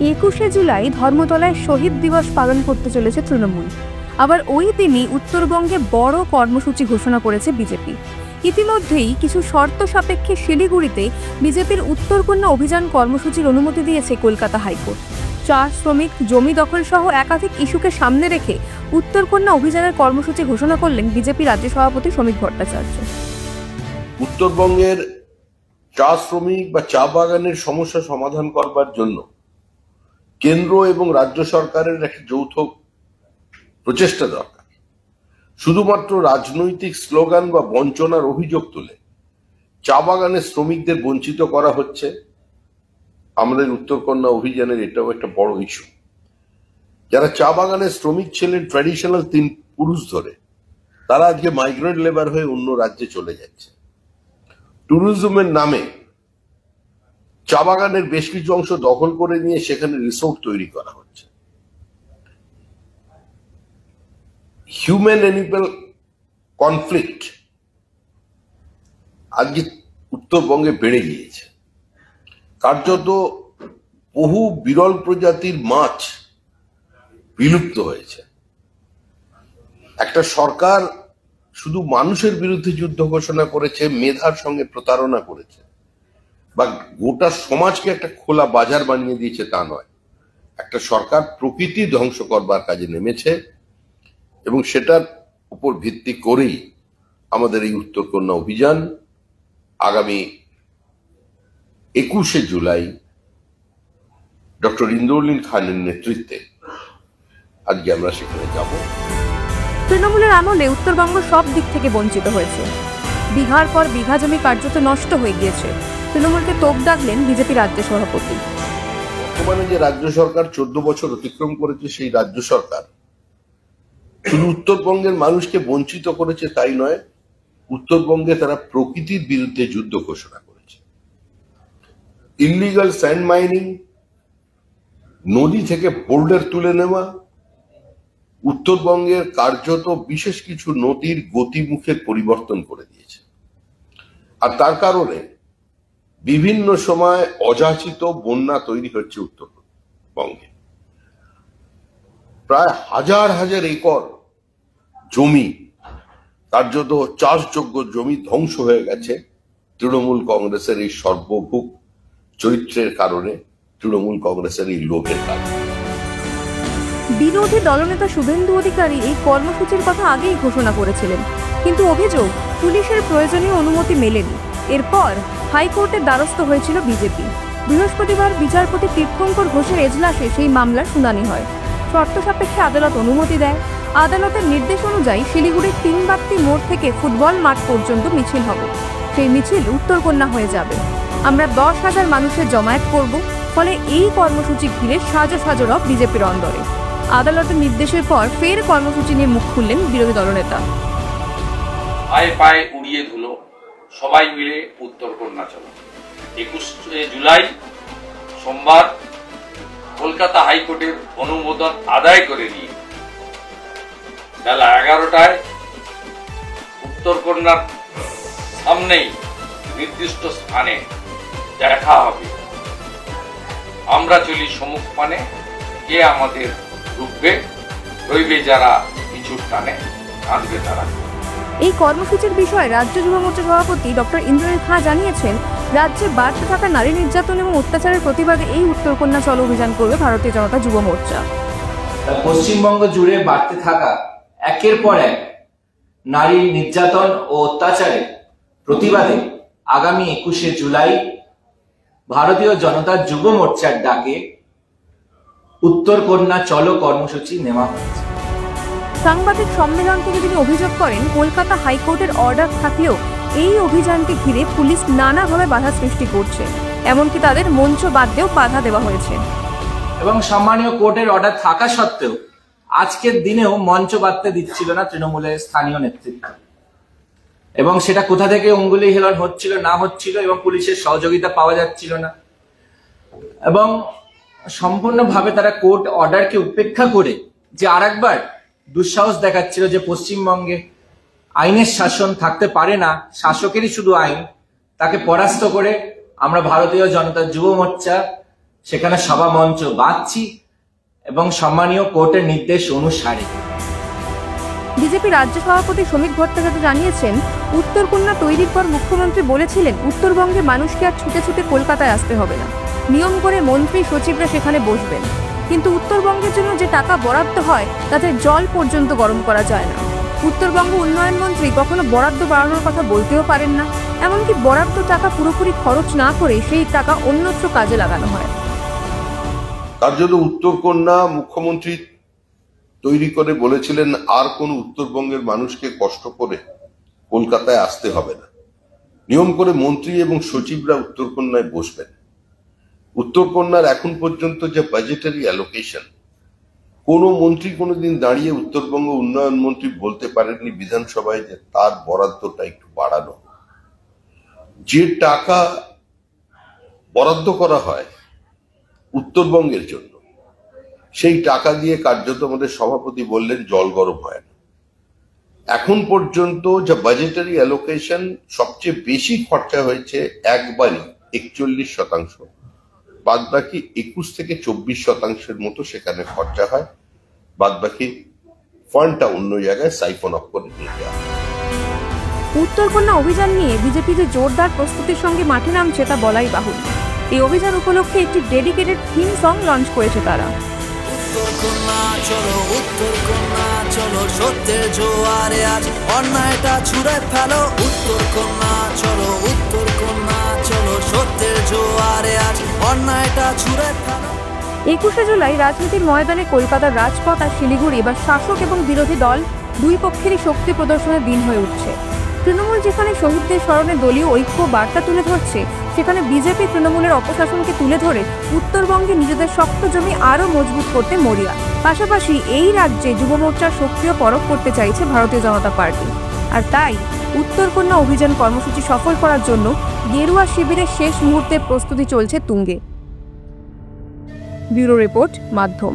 21শে জুলাই ধর্মতলায় শহীদ দিবস পালন করতে চলেছে তৃণমূল। আবার ওই দিনই উত্তরবঙ্গে বড় কর্মসূচি ঘোষণা করেছে বিজেপি। ইতিমধ্যেই কিছু শর্ত সাপেক্ষে শিলিগুড়িতে বিজেপির উত্তরকন্যা অভিযান কর্মসূচির অনুমতি দিয়েছে কলকাতা হাইকোর্ট। চা শ্রমিক, জমি দখল সহ একাধিক ইস্যুকে সামনে রেখে উত্তরকন্যা অভিযানের কর্মসূচি ঘোষণা করলেন বিজেপি রাজ্য সভাপতি শ্রমিক ভট্টাচার্য। উত্তরবঙ্গের চা শ্রমিক বা চা বাগানের সমস্যা সমাধান করবার জন্য কেন্দ্র এবং রাজ্য সরকারের একটা যৌথ প্রচেষ্টা দরকার। শুধুমাত্র রাজনৈতিক স্লোগান বা বঞ্চনার অভিযোগ তুলে চা বাগানের শ্রমিকদের বঞ্চিত করা হচ্ছে। আমাদের উত্তরকন্যা অভিযানের এটাও একটা বড় ইস্যু। যারা চা বাগানের শ্রমিক ছিলেন ট্র্যাডিশনাল 3 পুরুষ ধরে, তারা আজকে মাইগ্রেন্ট লেবার হয়ে অন্য রাজ্যে চলে যাচ্ছে। ট্যুরিজমের নামে চা বাগানের বেশ কিছু অংশ দখল করে নিয়ে সেখানে রিসোর্ট তৈরি করা হচ্ছে। হিউম্যান অ্যানিমাল কনফ্লিক্ট আজকে উত্তরবঙ্গে বেড়ে গিয়েছে। কার্যত বহু বিরল প্রজাতির মাছ বিলুপ্ত হয়েছে। একটা সরকার শুধু মানুষের বিরুদ্ধে যুদ্ধ ঘোষণা করেছে, মেধার সঙ্গে প্রতারণা করেছে, বা গোটা সমাজকে একটা খোলা বাজার বানিয়ে দিয়েছে তা নয়। একটা সরকার প্রকৃতি ধ্বংস করবার কাজে নেমেছে এবং সেটার উপর ভিত্তি করেই আমাদের এই উত্তরকন্যা অভিযান আগামী 21শে জুলাই ডক্টর ইন্দ্রনীল খানের নেতৃত্বে আজকে আমরা সেখানে যাব। তৃণমূলের আমলে উত্তরবঙ্গ সব দিক থেকে বঞ্চিত হয়েছে। বিঘার পর বিঘা জমি কার্যত নষ্ট হয়ে গিয়েছে। তৃণমূলকে তোপ দাগলেন বিজেপি রাজ্য সভাপতি। বর্তমানে যে রাজ্য সরকার 14 বছর অতিক্রম করেছে, সেই রাজ্য সরকার শুধু উত্তরবঙ্গের মানুষকে বঞ্চিত করেছে তাই নয়, উত্তরবঙ্গে তারা প্রকৃতির বিরুদ্ধে যুদ্ধ ঘোষণা করেছে। ইলিগাল স্যান্ড মাইনিং, নদী থেকে বোল্ডার তুলে নেওয়া, উত্তরবঙ্গের কার্যত বিশেষ কিছু নদীর গতিমুখের পরিবর্তন করে দিয়েছে। আর তার কারণে বিভিন্ন সময় অযাচিত বন্যা তৈরি হচ্ছে উত্তরবঙ্গে। প্রায় হাজার হাজার একর জমি, কার্যত চাষযোগ্য জমি ধ্বংস হয়ে গেছে তৃণমূল কংগ্রেসের এই সর্বভুক চরিত্রের কারণে, তৃণমূল কংগ্রেসের এই লোভের কারণে। বিরোধী দলনেতা শুভেন্দু অধিকারী এই কর্মসূচির কথা আগেই ঘোষণা করেছিলেন, কিন্তু অভিযোগ পুলিশের প্রয়োজনীয় অনুমতি মেলেনি। এরপর হাইকোর্টের দ্বারস্থ হয়েছিল বিজেপি। বৃহস্পতিবার বিচারপতি তীর্থঙ্কর ঘোষের এজলাসে সেই মামলার শুনানি হয়। শর্ত সাপেক্ষে আদালত অনুমতি দেয়। আদালতের নির্দেশ অনুযায়ী শিলিগুড়ির 3 বাত্তি মোড় থেকে ফুটবল মাঠ পর্যন্ত মিছিল হবে। সেই মিছিল উত্তরকন্যা হয়ে যাবে। আমরা 10,000 মানুষের জমায়েত করব। ফলে এই কর্মসূচি ঘিরে সাজো সাজো রব বিজেপির অন্দরে। আদালতের নির্দেশের পর ফের কর্মসূচি নিয়ে মুখ খুললেন বিরোধী দলনেতা। পায়ে পায়ে উড়িয়ে ধুলো, সবাই মিলে উত্তরকন্যা চলো। 21শে জুলাই সোমবার কলকাতা হাইকোর্টের অনুমোদন আদায় করে নিয়ে বেলা 11টায় উত্তরকন্যার সামনেই নির্দিষ্ট স্থানে দেখা হবে। আমরা চলি সম্মুখ পানে, কে আমাদের রুখবে, রইবে যারা পিছুর টানে, কাঁদবে তারা। এই কর্মসূচির বিষয়ে রাজ্য যুব মোর্চা সভাপতি ডক্টর ইন্দ্রনীল খাঁ জানিয়েছেন, রাজ্যে বাড়তে থাকা নারী নির্যাতন এবং অত্যাচারের প্রতিবাদে এই উত্তরকন্যা চলো অভিযান করবে ভারতীয় জনতা যুব মোর্চা। পশ্চিমবঙ্গ জুড়ে বাড়তে থাকা একের পর এক নারী নির্যাতন ও অত্যাচারের প্রতিবাদে আগামী 21শে জুলাই ভারতীয় জনতা যুব মোর্চার ডাকে উত্তরকন্যা চলো কর্মসূচি নেওয়া হয়েছে। সাংবাদিক সম্মেলন থেকে তিনি অভিযোগ করেন, কলকাতা হাইকোর্টের অর্ডার থাকলেও এই অভিযানকে ঘিরে পুলিশ নানাভাবে বাধা সৃষ্টি করছে। এমনকি তাদের মঞ্চ বাদতেও বাধা দেওয়া হয়েছে। এবং সম্মানীয় কোর্টের অর্ডার থাকা সত্ত্বেও আজকের দিনেও মঞ্চ বাঁধতে দিচ্ছিল না তৃণমূলের স্থানীয় নেতৃত্ব। এবং সেটা কোথা থেকে অঙ্গুলি হেলন হচ্ছিল না হচ্ছিল এবং পুলিশের সহযোগিতা পাওয়া যাচ্ছিল না। এবং সম্পূর্ণভাবে তারা কোর্ট অর্ডারকে উপেক্ষা করে যে আরেকবার দুঃসাহস দেখাচ্ছিল যে পশ্চিমবঙ্গে আইনের শাসন থাকতে পারে না, শাসকেরই শুধু আইন, তাকে পরাস্ত করে আমরা ভারতীয় জনতা যুব মোর্চা সেখানে সভা মঞ্চ বাঁধছি এবং সম্মানীয় কোর্টের নির্দেশ অনুসারে। বিজেপি রাজ্য সভাপতি শ্রমিক ভট্টাচার্য জানিয়েছেন, উত্তরকন্যা তৈরির পর মুখ্যমন্ত্রী বলেছিলেন উত্তরবঙ্গে মানুষকে আর ছুটে ছুটে কলকাতায় আসতে হবে না, নিয়ম করে মন্ত্রী সচিবরা সেখানে বসবেন। কিন্তু উত্তরবঙ্গের জন্য যে টাকা বরাদ্দ হয় তাতে জল পর্যন্ত গরম করা যায় না। উত্তরবঙ্গ উন্নয়ন মন্ত্রী কখনো বরাদ্দ বাড়ানোর কথা বলতেও পারেন না, এমনকি বরাদ্দ টাকা পুরোপুরি খরচ না করে সেই টাকা অন্যত্র কাজে লাগানো হয়। তার জন্য উত্তরকন্যা মুখ্যমন্ত্রী তৈরি করে বলেছিলেন আর কোন উত্তরবঙ্গের মানুষকে কষ্ট করে কলকাতায় আসতে হবে না, নিয়ম করে মন্ত্রী এবং সচিবরা উত্তরকন্যায় বসবেন। উত্তরকন্যার এখন পর্যন্ত যে বাজেটারি অ্যালোকেশন, কোন মন্ত্রী কোনোদিন দাঁড়িয়ে উত্তরবঙ্গ উন্নয়ন মন্ত্রী বলতে পারেননি বিধানসভায় যে তার বরাদ্দটা একটু বাড়ানো। যে টাকা বরাদ্দ করা হয় উত্তরবঙ্গের জন্য, সেই টাকা দিয়ে কার্যত আমাদের সভাপতি বললেন জল গরম হয় না। এখন পর্যন্ত যে বাজেটারি অ্যালোকেশন সবচেয়ে বেশি খরচা হয়েছে একবারই 41%, বাদ বাকি 21 থেকে 24% মতো সেখানে খরচা হয়, বাদ বাকি ফান্ডটা অন্য জায়গায় সাইফন অফ করে নিয়ে যাওয়া। উত্তরকন্যা অভিযান নিয়ে বিজেপি যে জোরদার প্রস্তুতির সঙ্গে মাঠে নামছে তা বলাই বাহুল্য। এই অভিযান উপলক্ষে একটি ডেডিকেটেড থিম সং লঞ্চ করেছে তারা। উত্তরকন্যা চলো, উত্তরকন্যা চলো, সত্যের জোয়ারে আজ অন্যায়টা ছুঁড়ে ফেলো। উত্তরকন্যা চলো, উত্তরকন্যা চলো, সত্যের জোয়ারে আজ অন্যায়টা ছুঁড়ে ফেলো। 21শে জুলাই রাজনীতির ময়দানে কলকাতার রাজপথ আর শিলিগুড়ি এবার শাসক এবং বিরোধী দল দুই পক্ষেরই শক্তি প্রদর্শনের দিন হয়ে উঠছে। তৃণমূল যেখানে শহীদদের স্মরণে দলীয় ঐক্য বার্তা তুলে ধরছে, সেখানে বিজেপি তৃণমূলের অপশাসনকে তুলে ধরে উত্তরবঙ্গে নিজেদের শক্ত জমি আরও মজবুত করতে মরিয়া। পাশাপাশি এই রাজ্যে যুব মোর্চার সক্রিয় পরখ করতে চাইছে ভারতীয় জনতা পার্টি। আর তাই উত্তরকন্যা অভিযান কর্মসূচি সফল করার জন্য গেরুয়া শিবিরের শেষ মুহূর্তে প্রস্তুতি চলছে তুঙ্গে। ব্যুরো রিপোর্ট, মাধ্যম।